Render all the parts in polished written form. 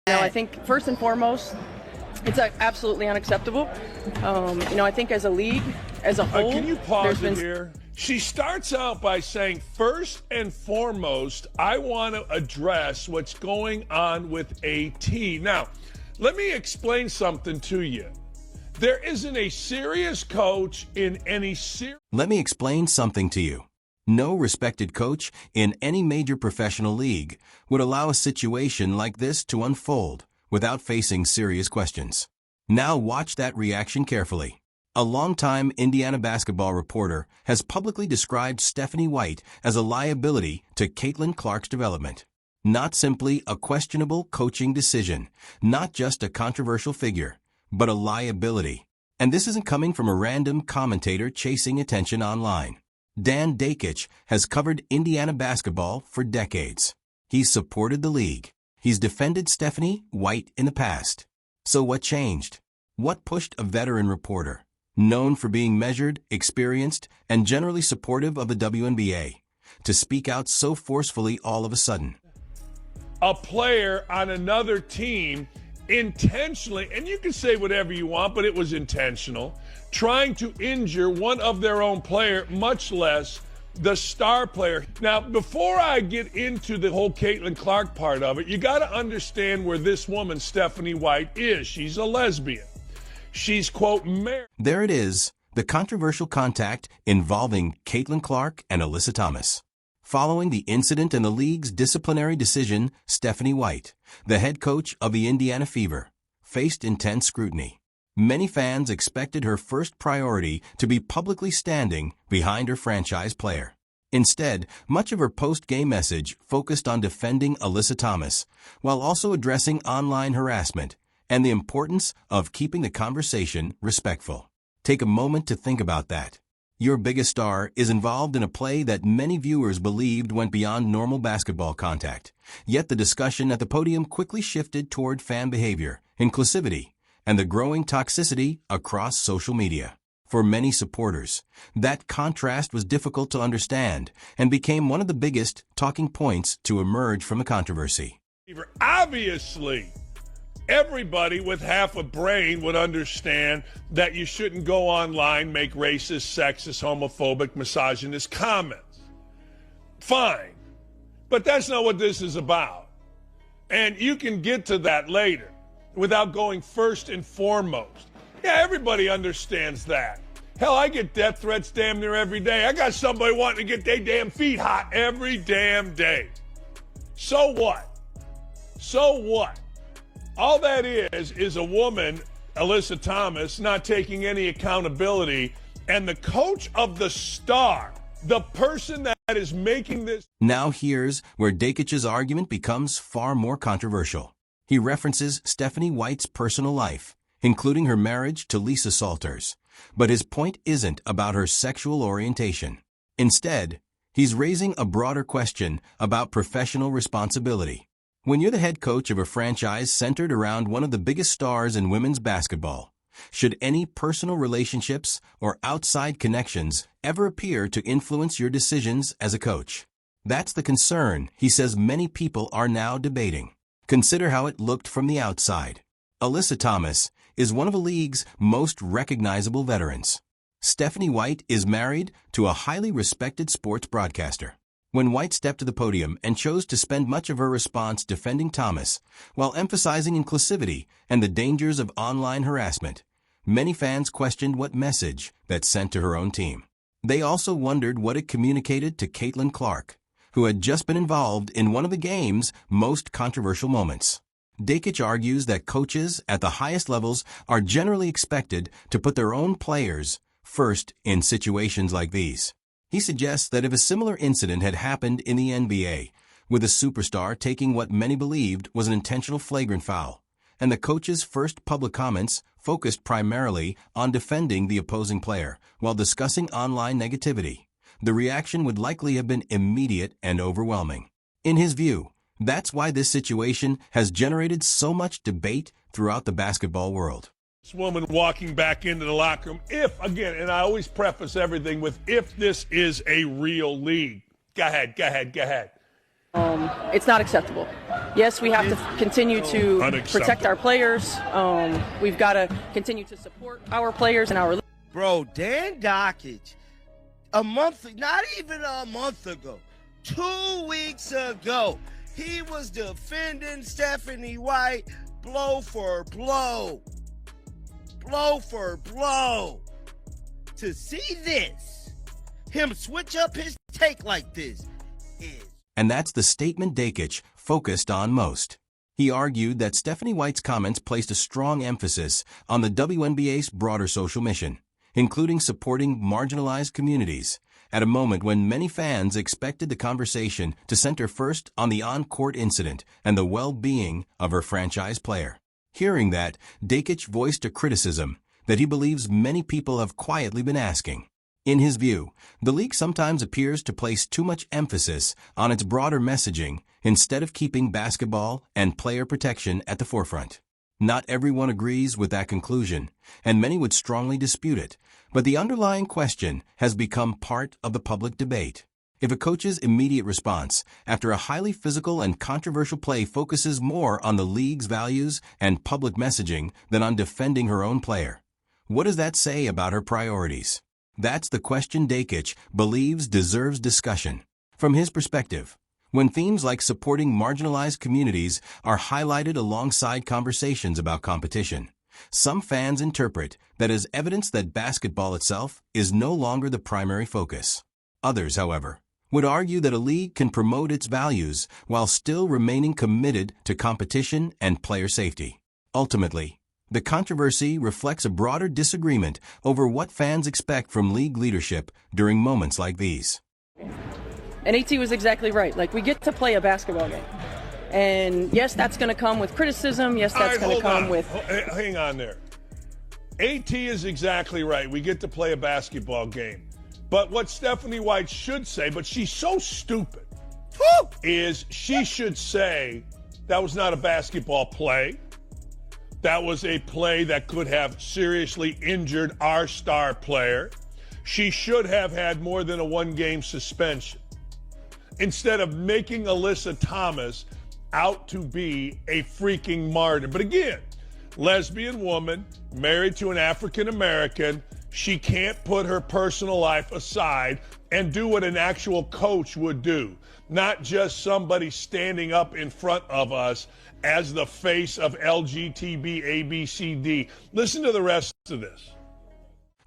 I think first and foremost, it's absolutely unacceptable. I think as a league, as a whole, can you pause it here? She starts out by saying, first and foremost, I want to address what's going on with AT. Now, let me explain something to you. There isn't a serious coach in any serious... Let me explain something to you. No respected coach in any major professional league would allow a situation like this to unfold without facing serious questions. Now watch that reaction carefully. A longtime Indiana basketball reporter has publicly described Stephanie White as a liability to Caitlin Clark's development. Not simply a questionable coaching decision, not just a controversial figure, but a liability. And this isn't coming from a random commentator chasing attention online. Dan Dakich has covered Indiana basketball for decades. He's supported the league. He's defended Stephanie White in the past. So what changed? What pushed a veteran reporter, known for being measured, experienced, and generally supportive of the WNBA, to speak out so forcefully all of a sudden? A player on another team intentionally, and you can say whatever you want, but it was intentional, trying to injure one of their own player, much less the star player. Now, before I get into the whole Caitlin Clark part of it, you got to understand where this woman, Stephanie White, is. She's a lesbian. She's, quote, married. There it is, the controversial contact involving Caitlin Clark and Alyssa Thomas. Following the incident and the league's disciplinary decision, Stephanie White, the head coach of the Indiana Fever, faced intense scrutiny. Many fans expected her first priority to be publicly standing behind her franchise player. Instead, much of her post-game message focused on defending Alyssa Thomas, while also addressing online harassment and the importance of keeping the conversation respectful. Take a moment to think about that. Your biggest star is involved in a play that many viewers believed went beyond normal basketball contact. Yet the discussion at the podium quickly shifted toward fan behavior, inclusivity, and the growing toxicity across social media. For many supporters, that contrast was difficult to understand and became one of the biggest talking points to emerge from the controversy. Obviously, everybody with half a brain would understand that you shouldn't go online, make racist, sexist, homophobic, misogynist comments. Fine. But that's not what this is about. And you can get to that later without going first and foremost. Yeah, everybody understands that. Hell, I get death threats damn near every day. I got somebody wanting to get their damn feet hot every damn day. So what? So what? All that is a woman, Alyssa Thomas, not taking any accountability, and the coach of the star, the person that is making this. Now here's where Dakich's argument becomes far more controversial. He references Stephanie White's personal life, including her marriage to Lisa Salters, but his point isn't about her sexual orientation. Instead, he's raising a broader question about professional responsibility. When you're the head coach of a franchise centered around one of the biggest stars in women's basketball, should any personal relationships or outside connections ever appear to influence your decisions as a coach? That's the concern, he says, many people are now debating. Consider how it looked from the outside. Alyssa Thomas is one of the league's most recognizable veterans. Stephanie White is married to a highly respected sports broadcaster. When White stepped to the podium and chose to spend much of her response defending Thomas, while emphasizing inclusivity and the dangers of online harassment, many fans questioned what message that sent to her own team. They also wondered what it communicated to Caitlin Clark, who had just been involved in one of the game's most controversial moments. Dakich argues that coaches at the highest levels are generally expected to put their own players first in situations like these. He suggests that if a similar incident had happened in the NBA, with a superstar taking what many believed was an intentional flagrant foul, and the coach's first public comments focused primarily on defending the opposing player while discussing online negativity, the reaction would likely have been immediate and overwhelming. In his view, that's why this situation has generated so much debate throughout the basketball world. This woman walking back into the locker room, if, again, and I always preface everything with if this is a real league. Go ahead. It's not acceptable. Yes, we have to continue to protect our players. We've got to continue to support our players and our. Bro, Dan Dockage, not even a month ago, 2 weeks ago, he was defending Stephanie White blow for blow. Blow for blow. To see this, him switch up his take like this is. And that's the statement Dakic focused on most. He argued that Stephanie White's comments placed a strong emphasis on the WNBA's broader social mission, including supporting marginalized communities, at a moment when many fans expected the conversation to center first on the on-court incident and the well-being of her franchise player. Hearing that, Dakic voiced a criticism that he believes many people have quietly been asking. In his view, the league sometimes appears to place too much emphasis on its broader messaging instead of keeping basketball and player protection at the forefront. Not everyone agrees with that conclusion, and many would strongly dispute it, but the underlying question has become part of the public debate. If a coach's immediate response after a highly physical and controversial play focuses more on the league's values and public messaging than on defending her own player, what does that say about her priorities? That's the question Dakic believes deserves discussion. From his perspective, when themes like supporting marginalized communities are highlighted alongside conversations about competition, some fans interpret that as evidence that basketball itself is no longer the primary focus. Others, however, would argue that a league can promote its values while still remaining committed to competition and player safety. Ultimately, the controversy reflects a broader disagreement over what fans expect from league leadership during moments like these. And AT was exactly right. Like, we get to play a basketball game. And yes, that's going to come with criticism. Yes, that's going to come with... Hang on there. AT is exactly right. We get to play a basketball game. But what Stephanie White should say, but she's so stupid, is she should say that was not a basketball play. That was a play that could have seriously injured our star player. She should have had more than a one-game suspension. Instead of making Alyssa Thomas out to be a freaking martyr. But again, lesbian woman, married to an African American, she can't put her personal life aside and do what an actual coach would do, not just somebody standing up in front of us as the face of LGTB ABCD. Listen to the rest of this.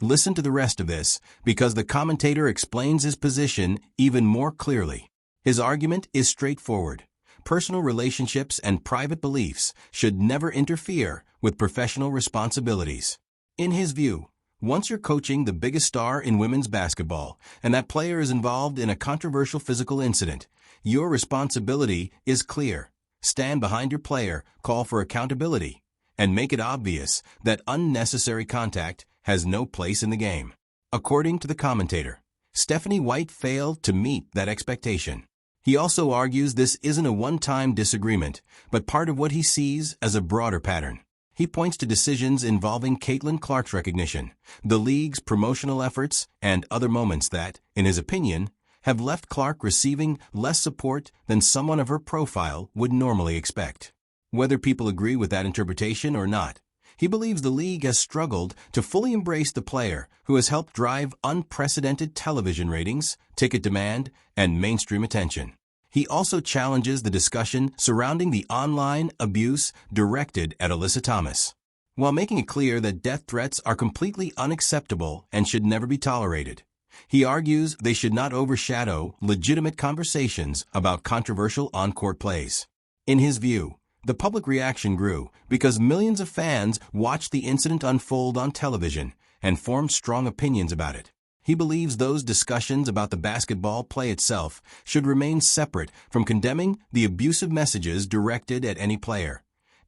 Listen to the rest of this, because the commentator explains his position even more clearly. His argument is straightforward. Personal relationships and private beliefs should never interfere with professional responsibilities. In his view, once you're coaching the biggest star in women's basketball and that player is involved in a controversial physical incident, your responsibility is clear. Stand behind your player, call for accountability, and make it obvious that unnecessary contact has no place in the game. According to the commentator, Stephanie White failed to meet that expectation. He also argues this isn't a one-time disagreement, but part of what he sees as a broader pattern. He points to decisions involving Caitlin Clark's recognition, the league's promotional efforts, and other moments that, in his opinion, have left Clark receiving less support than someone of her profile would normally expect. Whether people agree with that interpretation or not, he believes the league has struggled to fully embrace the player who has helped drive unprecedented television ratings, ticket demand, and mainstream attention. He also challenges the discussion surrounding the online abuse directed at Alyssa Thomas, while making it clear that death threats are completely unacceptable and should never be tolerated. He argues they should not overshadow legitimate conversations about controversial on-court plays. In his view, the public reaction grew because millions of fans watched the incident unfold on television and formed strong opinions about it. He believes those discussions about the basketball play itself should remain separate from condemning the abusive messages directed at any player,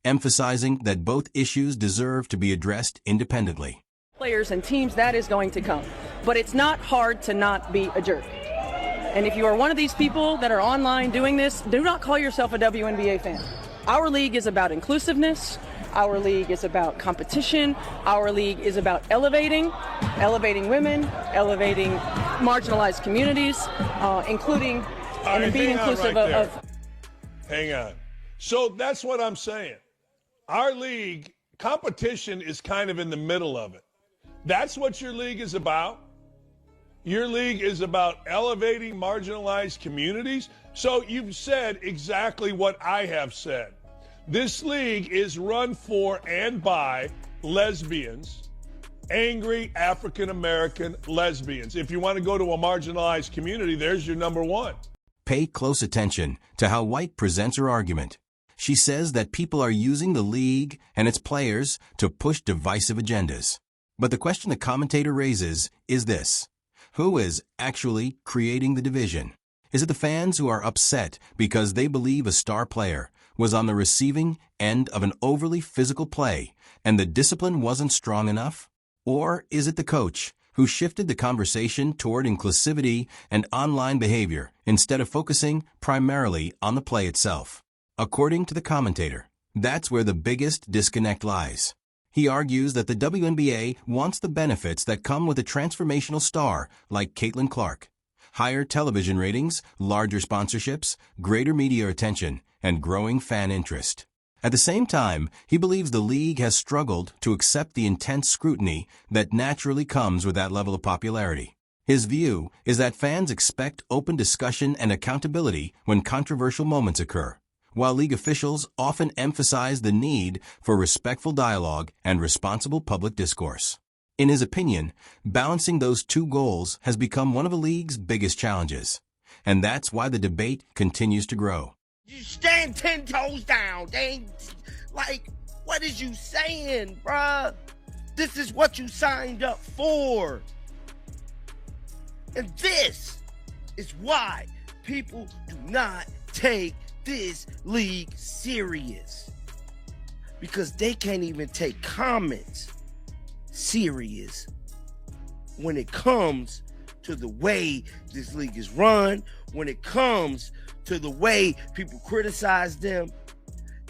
emphasizing that both issues deserve to be addressed independently. Players and teams, that is going to come. But it's not hard to not be a jerk. And if you are one of these people that are online doing this, do not call yourself a WNBA fan. Our league is about inclusiveness. Our league is about competition. Our league is about elevating women, elevating marginalized communities, including and being inclusive of Hang on. So that's what I'm saying. Our league, competition is kind of in the middle of it. That's what your league is about. Your league is about elevating marginalized communities. So you've said exactly what I have said. This league is run for and by lesbians, angry African-American lesbians. If you want to go to a marginalized community, there's your number one. Pay close attention to how White presents her argument. She says that people are using the league and its players to push divisive agendas. But the question the commentator raises is this: who is actually creating the division? Is it the fans who are upset because they believe a star player was on the receiving end of an overly physical play and the discipline wasn't strong enough? Or is it the coach who shifted the conversation toward inclusivity and online behavior instead of focusing primarily on the play itself? According to the commentator, that's where the biggest disconnect lies. He argues that the WNBA wants the benefits that come with a transformational star like Caitlin Clark: higher television ratings, larger sponsorships, greater media attention, and growing fan interest. At the same time, he believes the league has struggled to accept the intense scrutiny that naturally comes with that level of popularity. His view is that fans expect open discussion and accountability when controversial moments occur, while league officials often emphasize the need for respectful dialogue and responsible public discourse. In his opinion, balancing those two goals has become one of the league's biggest challenges, and that's why the debate continues to grow. You stand 10 toes down. They ain't, like, what is you saying, bruh? This is what you signed up for. And this is why people do not take this league serious. Because they can't even take comments serious when it comes to the way this league is run, when it comes to the way people criticize them.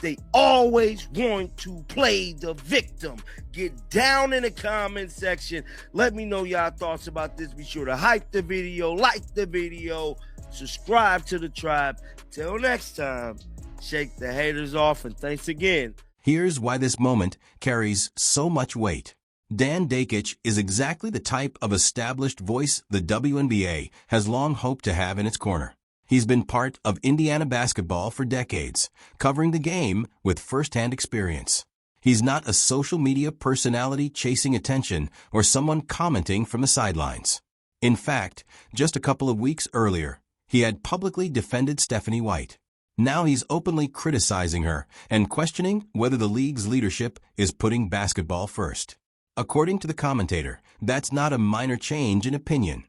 They always want to play the victim. Get down in the comment section. Let me know y'all thoughts about this. Be sure to hype the video, like the video, subscribe to the tribe. Till next time, shake the haters off, and thanks again. Here's why this moment carries so much weight. Dan Dakich is exactly the type of established voice the WNBA has long hoped to have in its corner. He's been part of Indiana basketball for decades, covering the game with first-hand experience. He's not a social media personality chasing attention or someone commenting from the sidelines. In fact, just a couple of weeks earlier, he had publicly defended Stephanie White. Now he's openly criticizing her and questioning whether the league's leadership is putting basketball first. According to the commentator, that's not a minor change in opinion.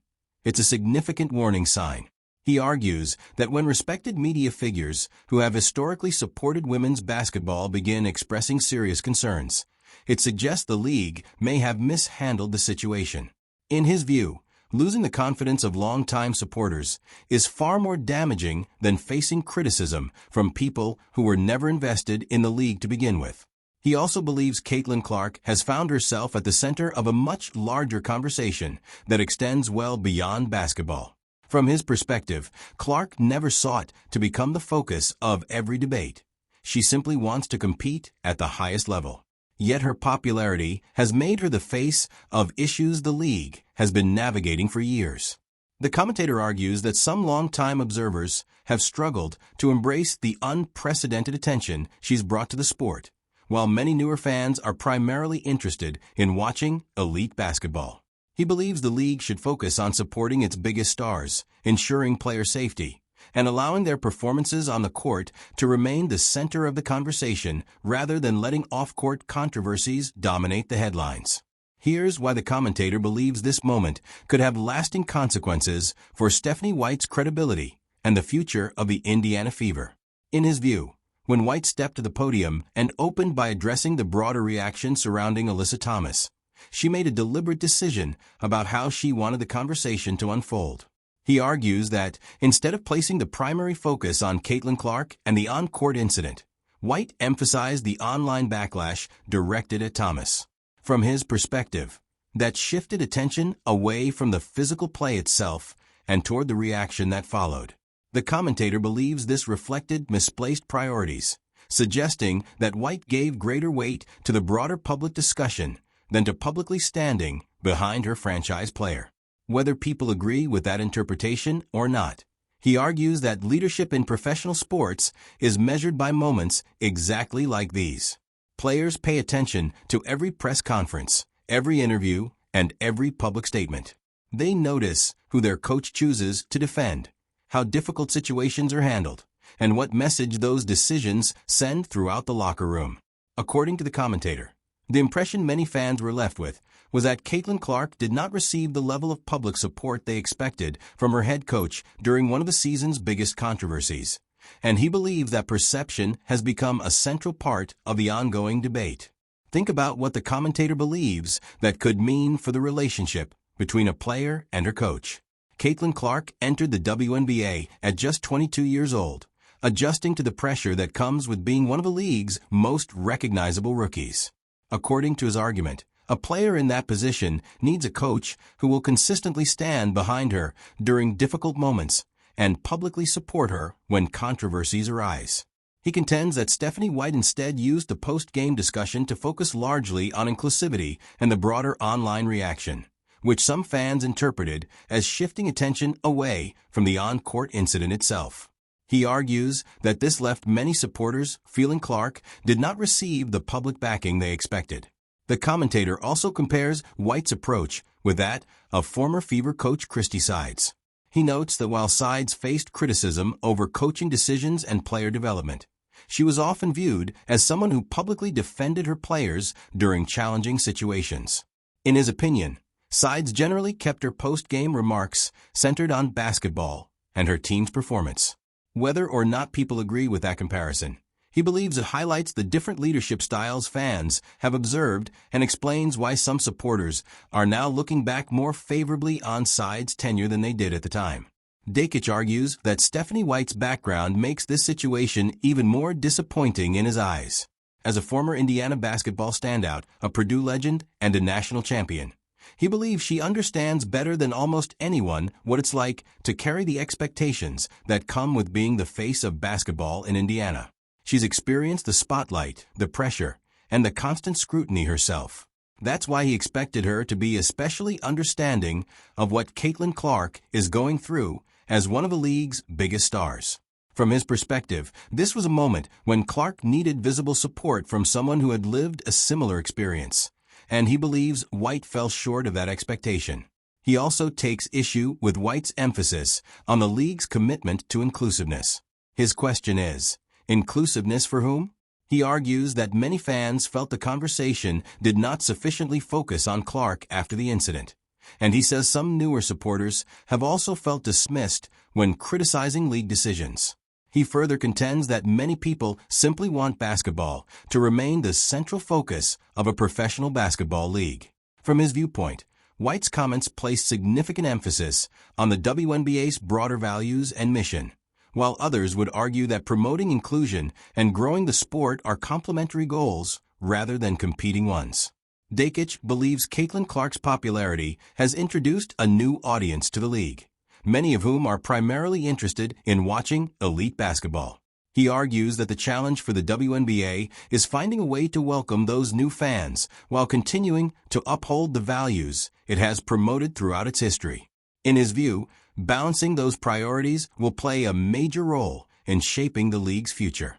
It's a significant warning sign. He argues that when respected media figures who have historically supported women's basketball begin expressing serious concerns, it suggests the league may have mishandled the situation. In his view, losing the confidence of longtime supporters is far more damaging than facing criticism from people who were never invested in the league to begin with. He also believes Caitlin Clark has found herself at the center of a much larger conversation that extends well beyond basketball. From his perspective, Clark never sought to become the focus of every debate. She simply wants to compete at the highest level. Yet her popularity has made her the face of issues the league has been navigating for years. The commentator argues that some longtime observers have struggled to embrace the unprecedented attention she's brought to the sport, while many newer fans are primarily interested in watching elite basketball. He believes the league should focus on supporting its biggest stars, ensuring player safety, and allowing their performances on the court to remain the center of the conversation rather than letting off-court controversies dominate the headlines. Here's why the commentator believes this moment could have lasting consequences for Stephanie White's credibility and the future of the Indiana Fever. In his view, when White stepped to the podium and opened by addressing the broader reaction surrounding Alyssa Thomas, she made a deliberate decision about how she wanted the conversation to unfold. He argues that instead of placing the primary focus on Caitlin Clark and the on-court incident, White emphasized the online backlash directed at Thomas. From his perspective, that shifted attention away from the physical play itself and toward the reaction that followed. The commentator believes this reflected misplaced priorities, suggesting that White gave greater weight to the broader public discussion than to publicly standing behind her franchise player. Whether people agree with that interpretation or not, he argues that leadership in professional sports is measured by moments exactly like these. Players pay attention to every press conference, every interview, and every public statement. They notice who their coach chooses to defend, how difficult situations are handled, and what message those decisions send throughout the locker room. According to the commentator, the impression many fans were left with was that Caitlin Clark did not receive the level of public support they expected from her head coach during one of the season's biggest controversies, and he believes that perception has become a central part of the ongoing debate. Think about what the commentator believes that could mean for the relationship between a player and her coach. Caitlin Clark entered the WNBA at just 22 years old, adjusting to the pressure that comes with being one of the league's most recognizable rookies. According to his argument, a player in that position needs a coach who will consistently stand behind her during difficult moments and publicly support her when controversies arise. He contends that Stephanie White instead used the post-game discussion to focus largely on inclusivity and the broader online reaction, which some fans interpreted as shifting attention away from the on-court incident itself. He argues that this left many supporters feeling Clark did not receive the public backing they expected. The commentator also compares White's approach with that of former Fever coach Christy Sides. He notes that while Sides faced criticism over coaching decisions and player development, she was often viewed as someone who publicly defended her players during challenging situations. In his opinion, Sides generally kept her post-game remarks centered on basketball and her team's performance. Whether or not people agree with that comparison, he believes it highlights the different leadership styles fans have observed and explains why some supporters are now looking back more favorably on Sides' tenure than they did at the time. Dakic argues that Stephanie White's background makes this situation even more disappointing in his eyes. As a former Indiana basketball standout, a Purdue legend, and a national champion, he believes she understands better than almost anyone what it's like to carry the expectations that come with being the face of basketball in Indiana. She's experienced the spotlight, the pressure, and the constant scrutiny herself. That's why he expected her to be especially understanding of what Caitlin Clark is going through as one of the league's biggest stars. From his perspective, this was a moment when Clark needed visible support from someone who had lived a similar experience, and he believes White fell short of that expectation. He also takes issue with White's emphasis on the league's commitment to inclusiveness. His question is, inclusiveness for whom? He argues that many fans felt the conversation did not sufficiently focus on Clark after the incident, and he says some newer supporters have also felt dismissed when criticizing league decisions. He further contends that many people simply want basketball to remain the central focus of a professional basketball league. From his viewpoint, White's comments place significant emphasis on the WNBA's broader values and mission, while others would argue that promoting inclusion and growing the sport are complementary goals rather than competing ones. Dakic believes Caitlin Clark's popularity has introduced a new audience to the league, many of whom are primarily interested in watching elite basketball. He argues that the challenge for the WNBA is finding a way to welcome those new fans while continuing to uphold the values it has promoted throughout its history. In his view, balancing those priorities will play a major role in shaping the league's future.